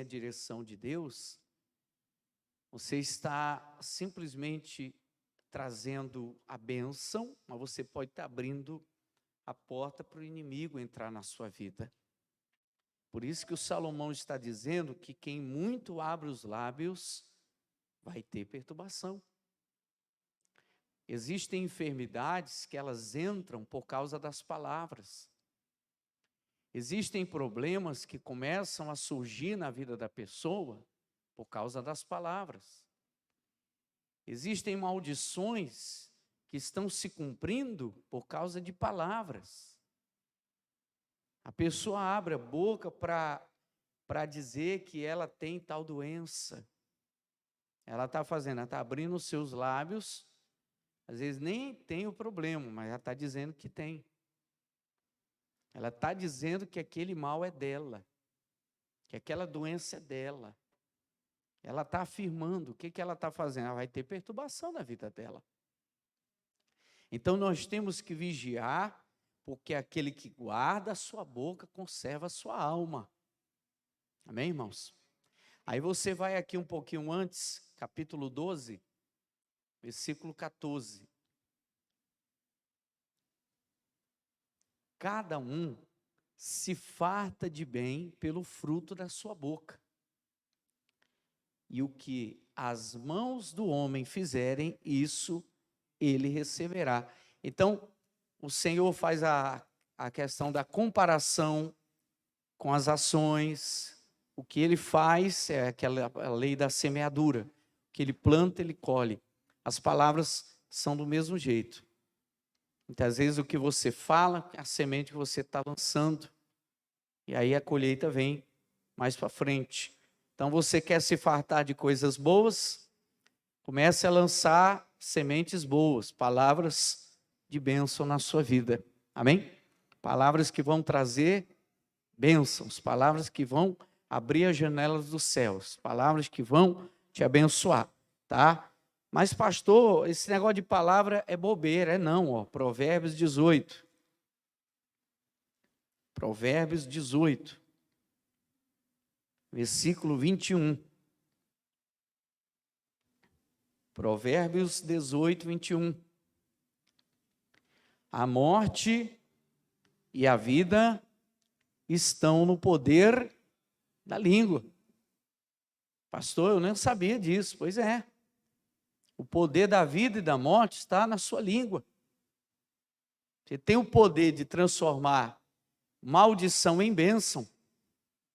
sem a direção de Deus, você está simplesmente trazendo a bênção, mas você pode estar abrindo a porta para o inimigo entrar na sua vida. Por isso que o Salomão está dizendo que quem muito abre os lábios vai ter perturbação. Existem enfermidades que elas entram por causa das palavras. Existem problemas que começam a surgir na vida da pessoa por causa das palavras. Existem maldições que estão se cumprindo por causa de palavras. A pessoa abre a boca para dizer que ela tem tal doença. Ela está fazendo, ela está abrindo os seus lábios, às vezes nem tem o problema, mas ela está dizendo que tem. Ela está dizendo que aquele mal é dela, que aquela doença é dela. Ela está afirmando, o que ela está fazendo? Ela vai ter perturbação na vida dela. Então nós temos que vigiar, porque aquele que guarda a sua boca conserva a sua alma. Amém, irmãos? Aí você vai aqui um pouquinho antes, capítulo 12, versículo 14. Cada um se farta de bem pelo fruto da sua boca. E o que as mãos do homem fizerem, isso ele receberá. Então, o Senhor faz a questão da comparação com as ações. O que ele faz é a lei da semeadura. O que ele planta, ele colhe. As palavras são do mesmo jeito. Muitas vezes o que você fala, é a semente que você está lançando. E aí a colheita vem mais para frente. Então você quer se fartar de coisas boas? Comece a lançar sementes boas, palavras de bênção na sua vida. Amém? Palavras que vão trazer bênçãos, palavras que vão abrir as janelas dos céus, palavras que vão te abençoar, tá? Mas pastor, esse negócio de palavra é bobeira, não, ó, Provérbios 18. Provérbios 18, versículo 21. Provérbios 18, 21. A morte e a vida estão no poder da língua. Pastor, eu nem sabia disso. Pois é. O poder da vida e da morte está na sua língua. Você tem o poder de transformar maldição em bênção.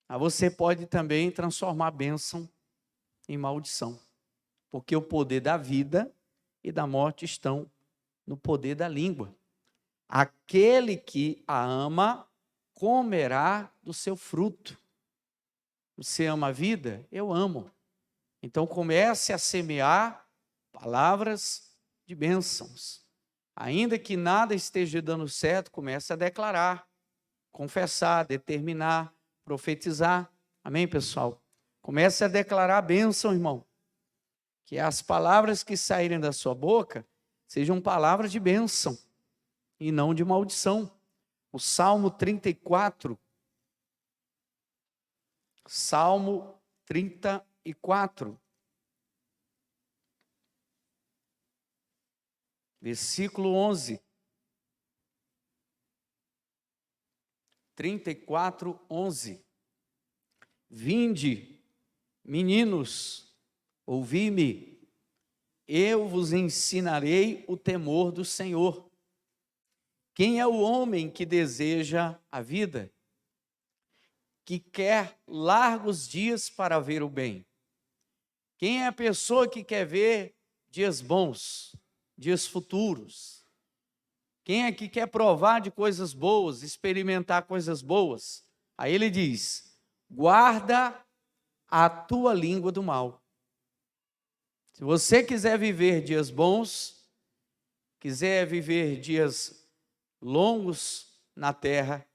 Mas você pode também transformar bênção em maldição. Porque o poder da vida e da morte estão no poder da língua. Aquele que a ama comerá do seu fruto. Você ama a vida? Eu amo. Então comece a semear palavras de bênçãos. Ainda que nada esteja dando certo, comece a declarar, confessar, determinar, profetizar. Amém, pessoal? Comece a declarar a bênção, irmão. Que as palavras que saírem da sua boca sejam palavras de bênção e não de maldição. O Salmo 34, Salmo 34, versículo 11. 34, 11. Vinde, meninos, ouvi-me, eu vos ensinarei o temor do Senhor. Quem é o homem que deseja a vida, que quer largos dias para ver o bem? Quem é a pessoa que quer ver dias bons, dias futuros? Quem é que quer provar de coisas boas, experimentar coisas boas? Aí ele diz: guarda a tua língua do mal. Se você quiser viver dias bons, quiser viver dias longos na terra,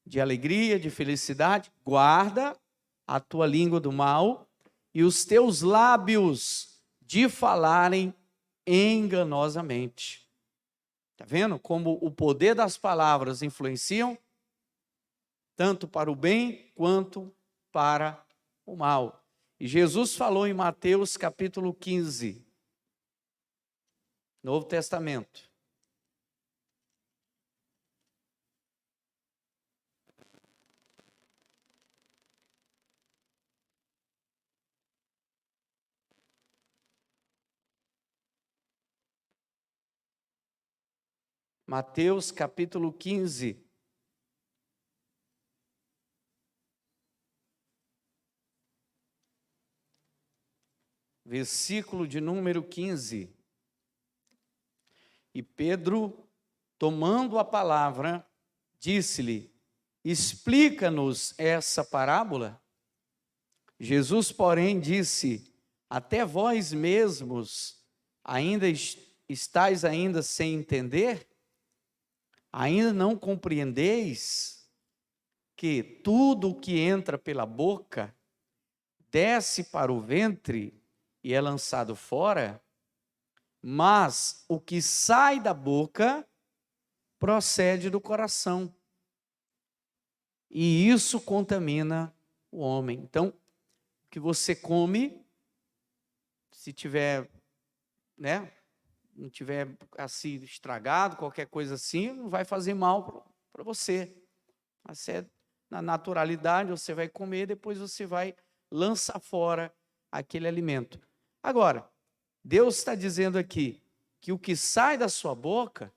de alegria, de felicidade, guarda a tua língua do mal e os teus lábios de falarem enganosamente. Está vendo como o poder das palavras influenciam tanto para o bem quanto para o mal. E Jesus falou em Mateus capítulo 15, Novo Testamento. Mateus capítulo 15. Versículo de número 15. E Pedro, tomando a palavra, disse-lhe: explica-nos essa parábola. Jesus, porém, disse: até vós mesmos ainda estáis ainda sem entender? Ainda não compreendeis que tudo o que entra pela boca desce para o ventre e é lançado fora? Mas o que sai da boca procede do coração, e isso contamina o homem. Então, o que você come, se tiver, não tiver assim estragado, qualquer coisa assim, não vai fazer mal para você. Mas na naturalidade, você vai comer, depois você vai lançar fora aquele alimento. Agora, Deus está dizendo aqui que o que sai da sua boca,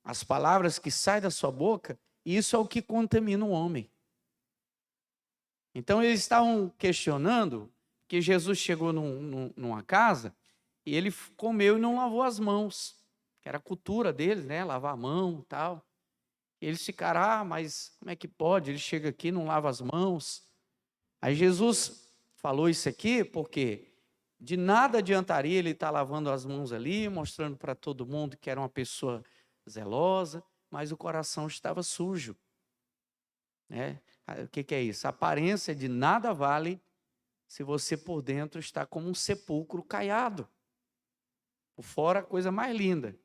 as palavras que saem da sua boca, isso é o que contamina o homem. Então eles estavam questionando que Jesus chegou numa casa e ele comeu e não lavou as mãos, que era a cultura deles, lavar a mão e tal. E eles ficaram, mas como é que pode? Ele chega aqui e não lava as mãos. Aí Jesus falou isso aqui porque de nada adiantaria ele estar lavando as mãos ali, mostrando para todo mundo que era uma pessoa zelosa, mas o coração estava sujo. O que é isso? A aparência de nada vale se você por dentro está como um sepulcro caiado. Por fora, a coisa mais linda.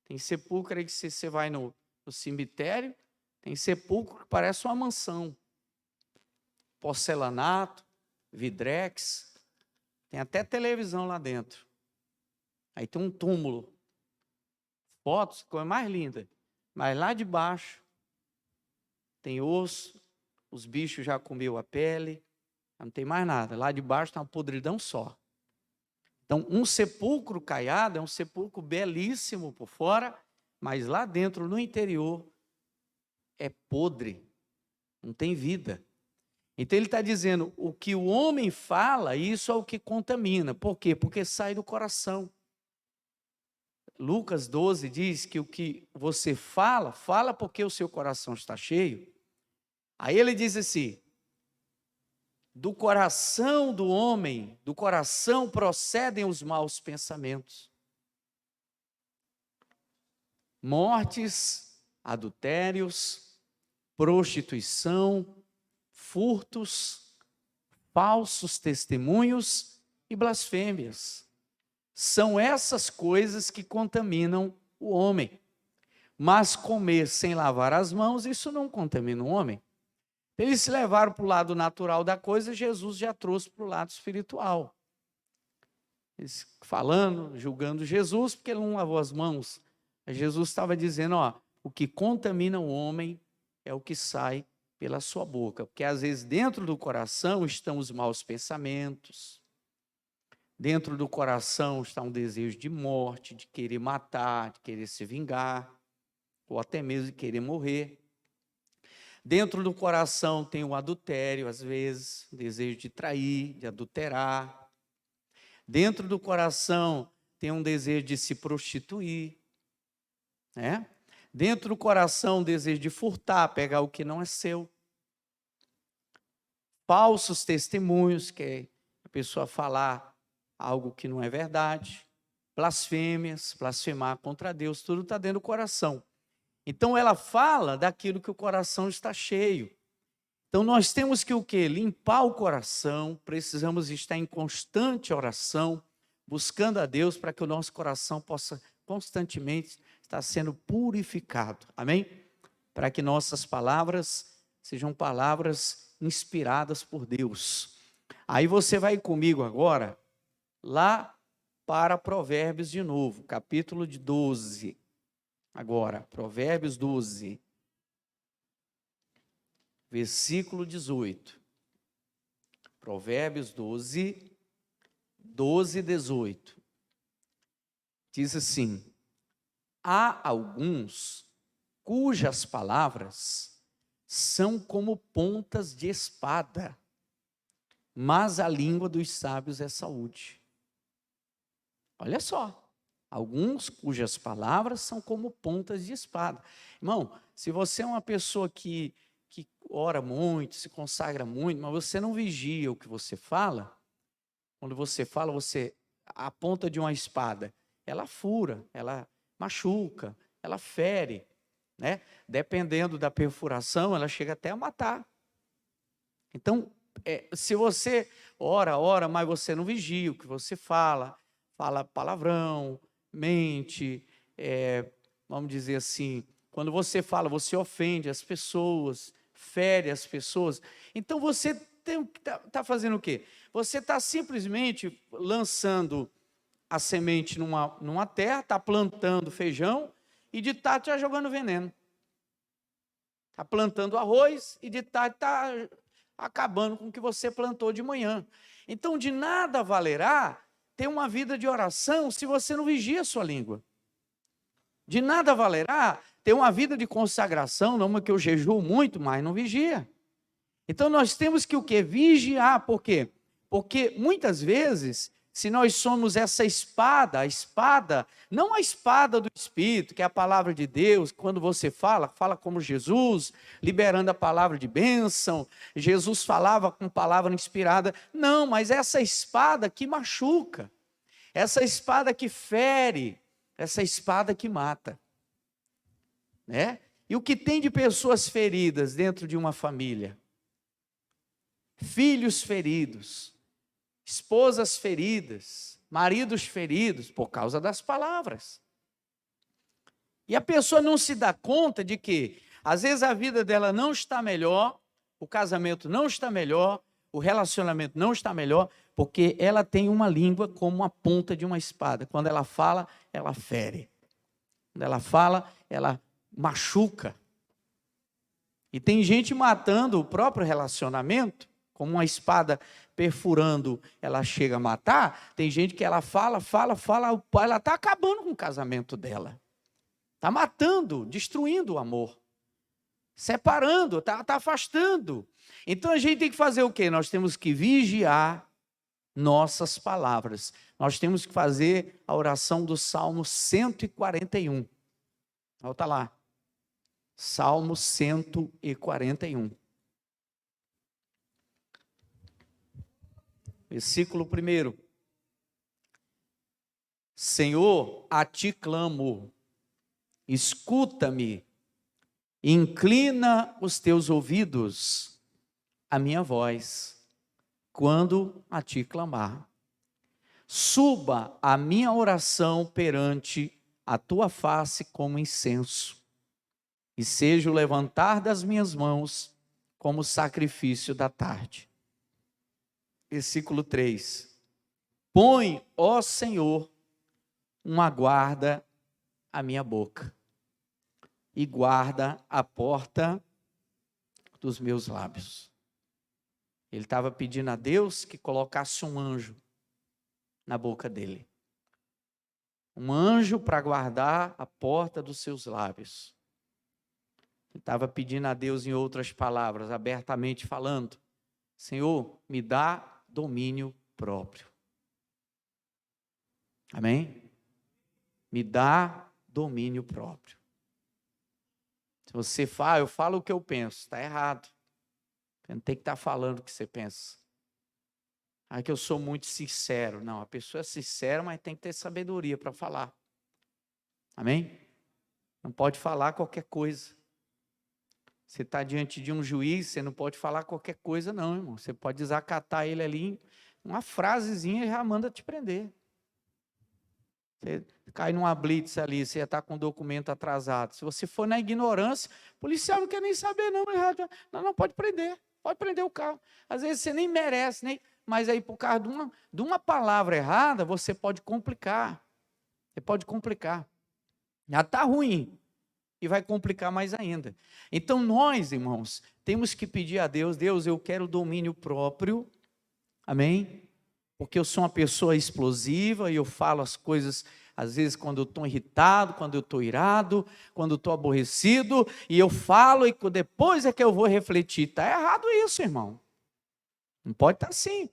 Tem sepulcro aí que você vai no cemitério, tem sepulcro que parece uma mansão. Porcelanato, vidrex, tem até televisão lá dentro. Aí tem um túmulo. Fotos, coisa mais linda. Mas lá de baixo tem osso, os bichos já comeu a pele, não tem mais nada. Lá de baixo está uma podridão só. Então, um sepulcro caiado é um sepulcro belíssimo por fora, mas lá dentro, no interior, é podre, não tem vida. Então ele está dizendo, o que o homem fala, isso é o que contamina. Por quê? Porque sai do coração. Lucas 12 diz que o que você fala, fala porque o seu coração está cheio. Aí ele diz assim, do coração do homem, do coração procedem os maus pensamentos. Mortes, adultérios, prostituição, furtos, falsos testemunhos e blasfêmias. São essas coisas que contaminam o homem. Mas comer sem lavar as mãos, isso não contamina o homem. Eles se levaram para o lado natural da coisa, Jesus já trouxe para o lado espiritual. Eles falando, julgando Jesus, porque ele não lavou as mãos. Jesus estava dizendo, o que contamina o homem é o que sai pela sua boca. Porque às vezes dentro do coração estão os maus pensamentos, dentro do coração está um desejo de morte, de querer matar, de querer se vingar, ou até mesmo de querer morrer. Dentro do coração tem o adultério, às vezes, o desejo de trair, de adulterar. Dentro do coração tem um desejo de se prostituir, Dentro do coração, um desejo de furtar, pegar o que não é seu. Falsos testemunhos, que é a pessoa falar algo que não é verdade. Blasfêmias, blasfemar contra Deus, tudo está dentro do coração. Então ela fala daquilo que o coração está cheio. Então nós temos que o quê? Limpar o coração, precisamos estar em constante oração, buscando a Deus para que o nosso coração possa constantemente estar sendo purificado. Amém? Para que nossas palavras sejam palavras inspiradas por Deus. Aí você vai comigo agora, lá para Provérbios de novo, capítulo de 12. Agora, Provérbios 12, versículo 18. Provérbios 12, 12 e 18. Diz assim: há alguns cujas palavras são como pontas de espada, mas a língua dos sábios é saúde. Olha só, alguns cujas palavras são como pontas de espada. Irmão, se você é uma pessoa que ora muito, se consagra muito, mas você não vigia o que você fala, quando você fala, a ponta de uma espada, ela fura, ela machuca, ela fere, né? Dependendo da perfuração, ela chega até a matar. Então, se você ora, mas você não vigia o que você fala palavrão, mente, vamos dizer assim, quando você fala, você ofende as pessoas, fere as pessoas. Então, você está fazendo o quê? Você está simplesmente lançando a semente numa terra, está plantando feijão e de tarde está jogando veneno. Está plantando arroz e de tarde está acabando com o que você plantou de manhã. Então, de nada valerá ter uma vida de oração se você não vigia a sua língua. De nada valerá ter uma vida de consagração, não é que eu jejuo muito, mas não vigia. Então, nós temos que o quê? Vigiar. Por quê? Porque muitas vezes, se nós somos essa espada, a espada, não a espada do Espírito, que é a palavra de Deus, quando você fala como Jesus, liberando a palavra de bênção, Jesus falava com palavra inspirada, não, mas essa espada que machuca, essa espada que fere, essa espada que mata, né? E o que tem de pessoas feridas dentro de uma família? Filhos feridos, esposas feridas, maridos feridos por causa das palavras. E a pessoa não se dá conta de que, às vezes, a vida dela não está melhor, o casamento não está melhor, o relacionamento não está melhor, porque ela tem uma língua como a ponta de uma espada. Quando ela fala, ela fere. Quando ela fala, ela machuca. E tem gente matando o próprio relacionamento, como uma espada perfurando, ela chega a matar. Tem gente que ela fala, ela está acabando com o casamento dela. Está matando, destruindo o amor. Separando, está afastando. Então a gente tem que fazer o quê? Nós temos que vigiar nossas palavras. Nós temos que fazer a oração do Salmo 141. Volta lá. Salmo 141. Versículo 1. Senhor, a ti clamo, escuta-me, inclina os teus ouvidos à minha voz, quando a ti clamar. Suba a minha oração perante a tua face como incenso, e seja o levantar das minhas mãos como sacrifício da tarde. Versículo 3. Põe, ó Senhor, uma guarda à minha boca, e guarda a porta dos meus lábios. Ele estava pedindo a Deus que colocasse um anjo na boca dele. Um anjo para guardar a porta dos seus lábios. Ele estava pedindo a Deus, em outras palavras, abertamente falando: Senhor, me dá domínio próprio. Amém? Me dá domínio próprio. Se você fala, eu falo o que eu penso, está errado. Você não tem que estar falando o que você pensa. Ah, que eu sou muito sincero. Não, a pessoa é sincera, mas tem que ter sabedoria para falar. Amém? Não pode falar qualquer coisa. Você está diante de um juiz, você não pode falar qualquer coisa, não, irmão. Você pode desacatar ele ali, uma frasezinha e já manda te prender. Você cai numa blitz ali, você está com o documento atrasado. Se você for na ignorância, o policial não quer nem saber, não. Não, pode prender o carro. Às vezes você nem merece, mas aí por causa de uma palavra errada, você pode complicar. Você pode complicar. Já está ruim e vai complicar mais ainda. Então nós, irmãos, temos que pedir a Deus, Deus, eu quero domínio próprio, amém? Porque eu sou uma pessoa explosiva e eu falo as coisas, às vezes quando eu estou irritado, quando eu estou irado, quando eu estou aborrecido, e eu falo e depois é que eu vou refletir. Está errado isso, irmão. Não pode estar assim.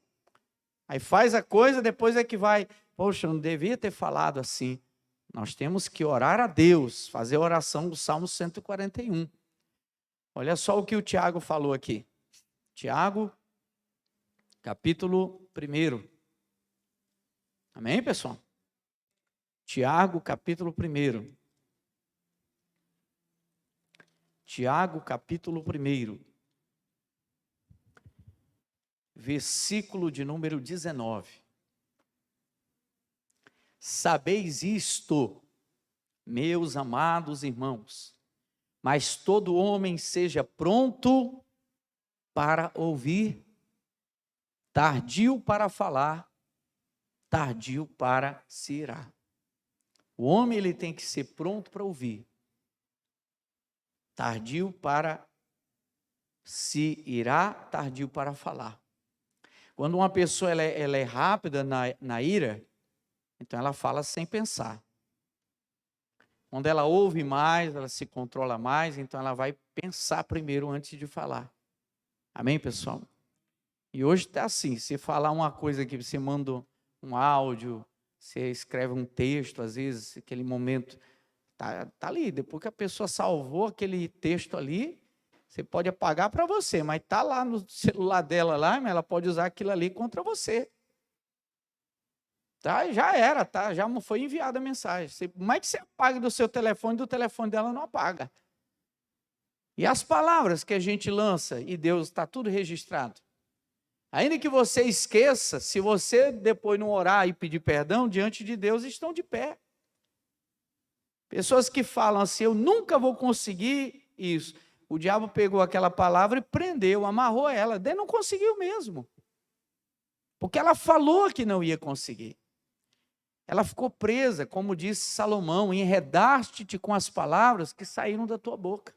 Aí faz a coisa, depois é que vai, poxa, eu não devia ter falado assim. Nós temos que orar a Deus, fazer a oração do Salmo 141. Olha só o que o Tiago falou aqui. Tiago, capítulo 1. Amém, pessoal? Tiago, capítulo 1. Tiago, capítulo 1. Versículo de número 19. Sabeis isto, meus amados irmãos, mas todo homem seja pronto para ouvir, tardio para falar, tardio para se irar. O homem ele tem que ser pronto para ouvir, tardio para se irar, tardio para falar. Quando uma pessoa ela é rápida na ira, então ela fala sem pensar. Quando ela ouve mais, ela se controla mais, então ela vai pensar primeiro antes de falar. Amém, pessoal? E hoje está assim, você falar uma coisa que você manda um áudio, você escreve um texto, às vezes, aquele momento, tá ali, depois que a pessoa salvou aquele texto ali, você pode apagar para você, mas está lá no celular dela, lá, ela pode usar aquilo ali contra você. Tá, já era, tá? Já foi enviada a mensagem. Como é que você apaga do seu telefone, do telefone dela não apaga? E as palavras que a gente lança, e Deus está tudo registrado. Ainda que você esqueça, se você depois não orar e pedir perdão, diante de Deus estão de pé. Pessoas que falam assim, eu nunca vou conseguir isso. O diabo pegou aquela palavra e prendeu, amarrou ela. Daí não conseguiu mesmo. Porque ela falou que não ia conseguir. Ela ficou presa, como disse Salomão, enredaste-te com as palavras que saíram da tua boca.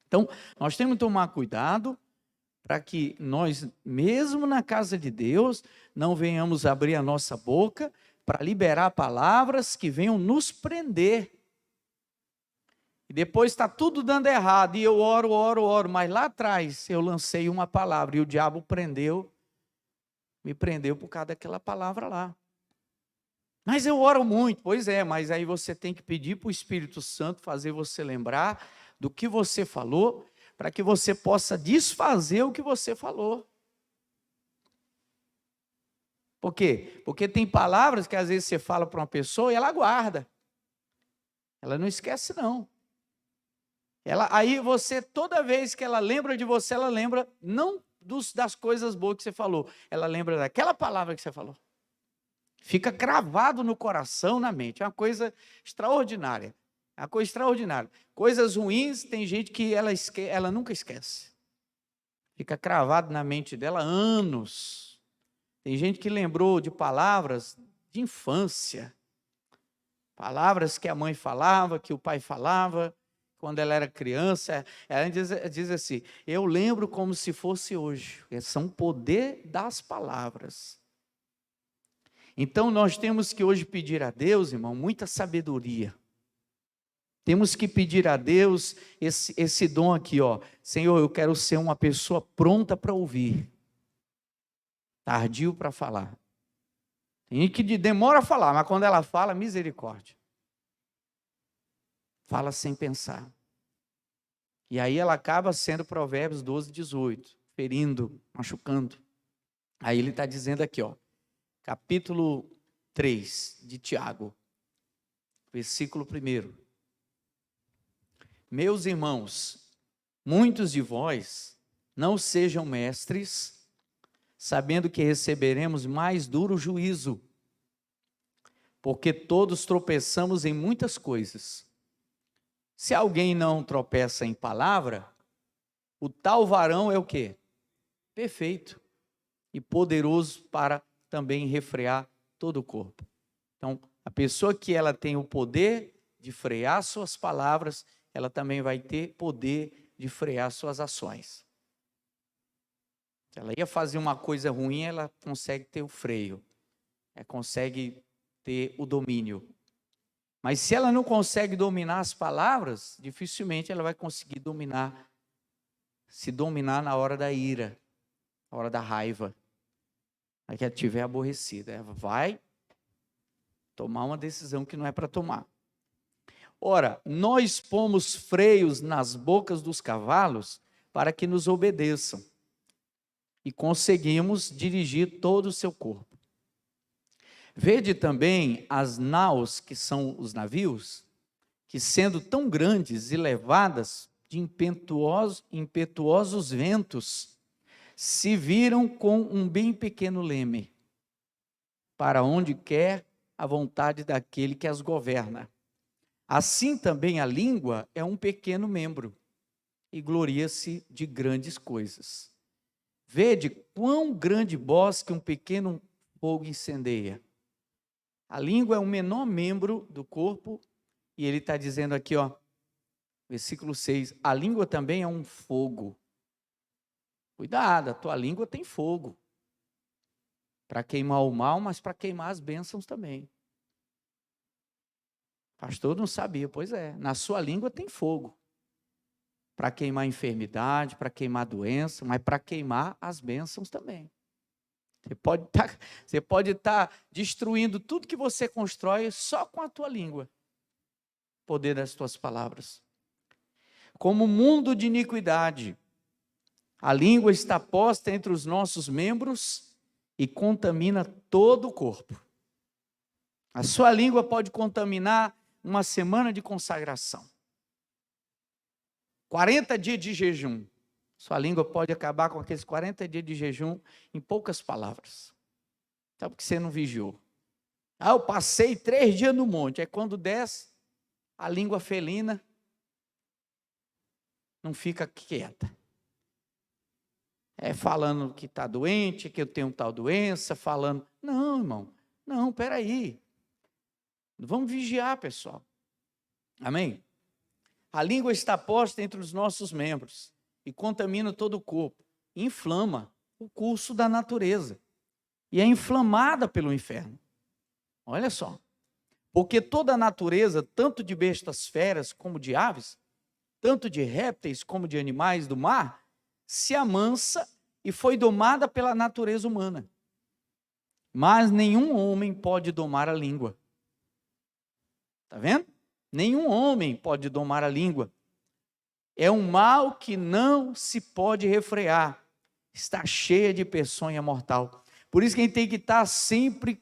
Então, nós temos que tomar cuidado para que nós, mesmo na casa de Deus, não venhamos abrir a nossa boca para liberar palavras que venham nos prender. E depois está tudo dando errado, e eu oro, mas lá atrás eu lancei uma palavra, e o diabo me prendeu por causa daquela palavra lá. Mas eu oro muito, pois é, mas aí você tem que pedir para o Espírito Santo fazer você lembrar do que você falou, para que você possa desfazer o que você falou. Por quê? Porque tem palavras que às vezes você fala para uma pessoa e ela guarda. Ela não esquece não. Aí você, toda vez que ela lembra de você, ela lembra não das coisas boas que você falou, ela lembra daquela palavra que você falou. Fica cravado no coração, na mente. É uma coisa extraordinária. É uma coisa extraordinária. Coisas ruins, tem gente que ela nunca esquece. Fica cravado na mente dela anos. Tem gente que lembrou de palavras de infância. Palavras que a mãe falava, que o pai falava, quando ela era criança. Ela diz assim, eu lembro como se fosse hoje. São o poder das palavras. Então, nós temos que hoje pedir a Deus, irmão, muita sabedoria. Temos que pedir a Deus esse dom aqui, ó. Senhor, eu quero ser uma pessoa pronta para ouvir, tardio para falar. Tem gente que demora a falar, mas quando ela fala, misericórdia. Fala sem pensar. E aí ela acaba sendo Provérbios 12, 18, ferindo, machucando. Aí ele está dizendo aqui, ó. Capítulo 3 de Tiago, versículo 1. Meus irmãos, muitos de vós não sejam mestres, sabendo que receberemos mais duro juízo, porque todos tropeçamos em muitas coisas. Se alguém não tropeça em palavra, o tal varão é o quê? Perfeito, e poderoso para também refrear todo o corpo. Então, a pessoa que ela tem o poder de frear suas palavras, ela também vai ter poder de frear suas ações. Se ela ia fazer uma coisa ruim, ela consegue ter o freio, ela consegue ter o domínio. Mas se ela não consegue dominar as palavras, dificilmente ela vai conseguir se dominar na hora da ira, na hora da raiva. Aí que ela estiver aborrecida, ela vai tomar uma decisão que não é para tomar. Ora, nós pomos freios nas bocas dos cavalos para que nos obedeçam e conseguimos dirigir todo o seu corpo. Vede também as naus, que são os navios, que sendo tão grandes e levadas de impetuosos ventos, se viram com um bem pequeno leme, para onde quer a vontade daquele que as governa. Assim também a língua é um pequeno membro, e gloria-se de grandes coisas. Vede quão grande bosque um pequeno fogo incendeia. A língua é o menor membro do corpo, e ele está dizendo aqui, versículo 6, a língua também é um fogo. Cuidado, a tua língua tem fogo. Para queimar o mal, mas para queimar as bênçãos também. Pastor não sabia, pois é, na sua língua tem fogo. Para queimar a enfermidade, para queimar a doença, mas para queimar as bênçãos também. Você pode estar destruindo tudo que você constrói só com a tua língua. Poder das tuas palavras. Como mundo de iniquidade, a língua está posta entre os nossos membros e contamina todo o corpo. A sua língua pode contaminar uma semana de consagração. 40 dias de jejum. Sua língua pode acabar com aqueles 40 dias de jejum em poucas palavras. Sabe porque você não vigiou? Eu passei 3 dias no monte. É quando desce, a língua felina não fica quieta. Falando que está doente, que eu tenho tal doença, falando... Não, irmão. Não, peraí. Vamos vigiar, pessoal. Amém? A língua está posta entre os nossos membros e contamina todo o corpo. Inflama o curso da natureza. E é inflamada pelo inferno. Olha só. Porque toda a natureza, tanto de bestas feras como de aves, tanto de répteis como de animais do mar, se amansa e foi domada pela natureza humana. Mas nenhum homem pode domar a língua. Está vendo? Nenhum homem pode domar a língua. É um mal que não se pode refrear. Está cheia de peçonha mortal. Por isso que a gente tem que estar sempre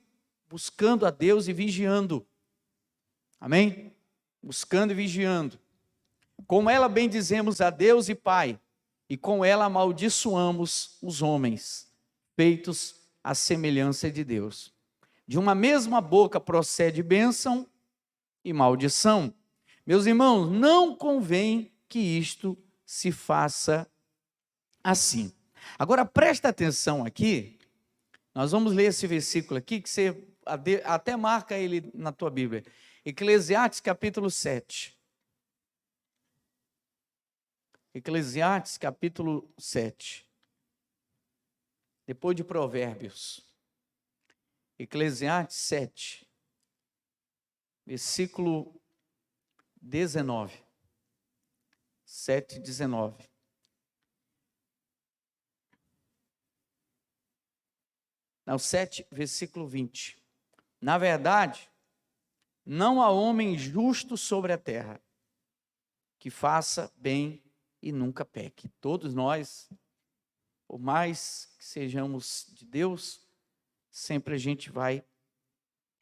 buscando a Deus e vigiando. Amém? Buscando e vigiando. Com ela bendizemos a Deus e Pai, e com ela amaldiçoamos os homens, feitos à semelhança de Deus. De uma mesma boca procede bênção e maldição. Meus irmãos, não convém que isto se faça assim. Agora presta atenção aqui, nós vamos ler esse versículo aqui, que você até marca ele na tua Bíblia. Eclesiastes capítulo 7. Eclesiastes capítulo 7. Depois de Provérbios. Eclesiastes 7. Versículo 19. 7, 19. Não, 7, versículo 20. Na verdade, não há homem justo sobre a terra que faça bem e nunca peque. Todos nós, por mais que sejamos de Deus, sempre a gente vai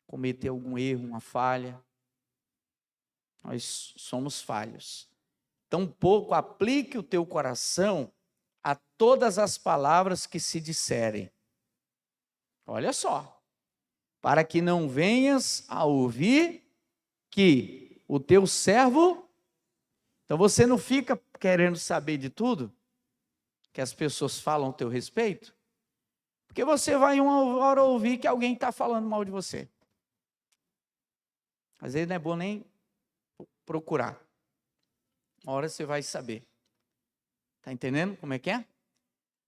cometer algum erro, uma falha. Nós somos falhos. Tampouco aplique o teu coração a todas as palavras que se disserem. Olha só. Para que não venhas a ouvir que o teu servo... Então você não fica querendo saber de tudo que as pessoas falam a teu respeito. Porque você vai uma hora ouvir que alguém está falando mal de você. Às vezes não é bom nem procurar. Uma hora você vai saber. Está entendendo como é que é?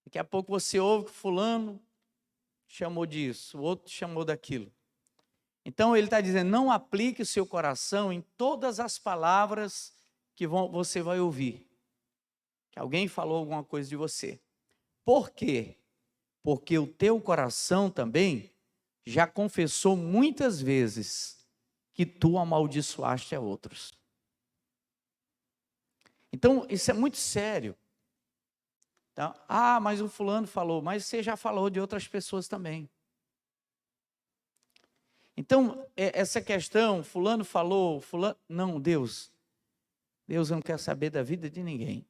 Daqui a pouco você ouve que fulano chamou disso, o outro chamou daquilo. Então ele está dizendo, não aplique o seu coração em todas as palavras que você vai ouvir. Que alguém falou alguma coisa de você. Por quê? Porque o teu coração também já confessou muitas vezes que tu amaldiçoaste a outros. Então, isso é muito sério. Tá? Ah, mas o fulano falou, mas você já falou de outras pessoas também. Então, essa questão, fulano falou, fulano... Não, Deus não quer saber da vida de ninguém.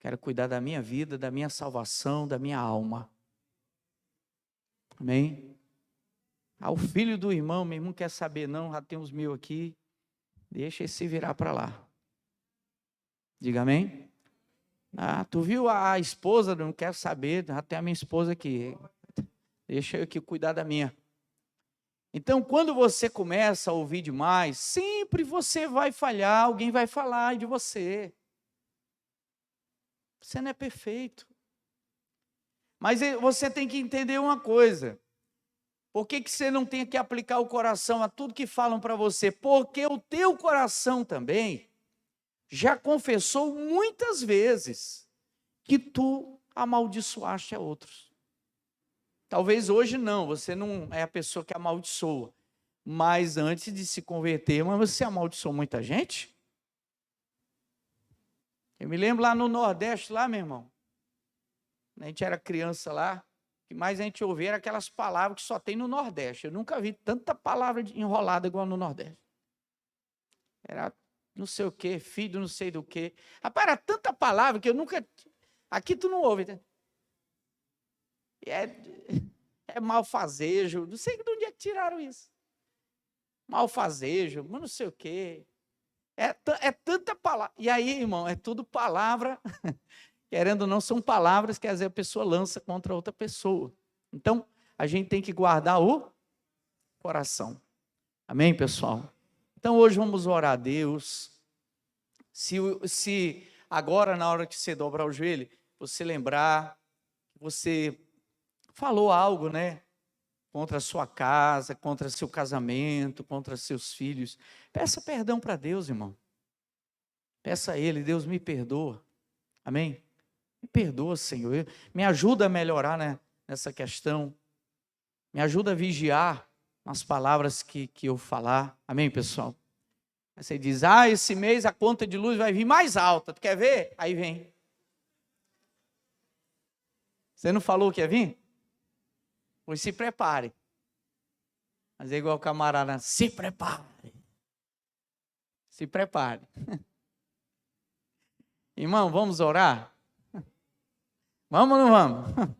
Quero cuidar da minha vida, da minha salvação, da minha alma. Amém? Ah, o filho do irmão, meu irmão quer saber, não, já tem uns 1000 aqui, deixa ele se virar para lá. Diga amém? Ah, tu viu a esposa, não quero saber, já tem a minha esposa aqui, deixa eu aqui cuidar da minha. Então, quando você começa a ouvir demais, sempre você vai falhar, alguém vai falar de você. Você não é perfeito. Mas você tem que entender uma coisa. Por que você não tem que aplicar o coração a tudo que falam para você? Porque o teu coração também já confessou muitas vezes que tu amaldiçoaste a outros. Talvez hoje não, você não é a pessoa que amaldiçoa. Mas antes de se converter, mas você amaldiçoou muita gente? Eu me lembro lá no Nordeste, lá, meu irmão. A gente era criança lá, o que mais a gente ouvia era aquelas palavras que só tem no Nordeste. Eu nunca vi tanta palavra enrolada igual no Nordeste. Era não sei o quê, filho não sei do quê. Rapaz, era tanta palavra que eu nunca... Aqui tu não ouve, né? É malfazejo, não sei de onde é que tiraram isso. Malfazejo, mas não sei o quê. É tanta palavra. E aí, irmão, é tudo palavra, querendo ou não, são palavras que às vezes a pessoa lança contra outra pessoa. Então, a gente tem que guardar o coração. Amém, pessoal? Então, hoje vamos orar a Deus. Se agora, na hora que você dobrar o joelho, você lembrar, você falou algo, né? Contra a sua casa, contra seu casamento, contra seus filhos. Peça perdão para Deus, irmão. Peça a Ele, Deus me perdoa. Amém? Me perdoa, Senhor. Me ajuda a melhorar, né, nessa questão. Me ajuda a vigiar nas palavras que eu falar. Amém, pessoal? Aí você diz, esse mês a conta de luz vai vir mais alta. Tu quer ver? Aí vem. Você não falou que ia vir? Pois se prepare. Mas é igual o camarada, se prepare. Se prepare. Irmão, vamos orar? Vamos ou não vamos?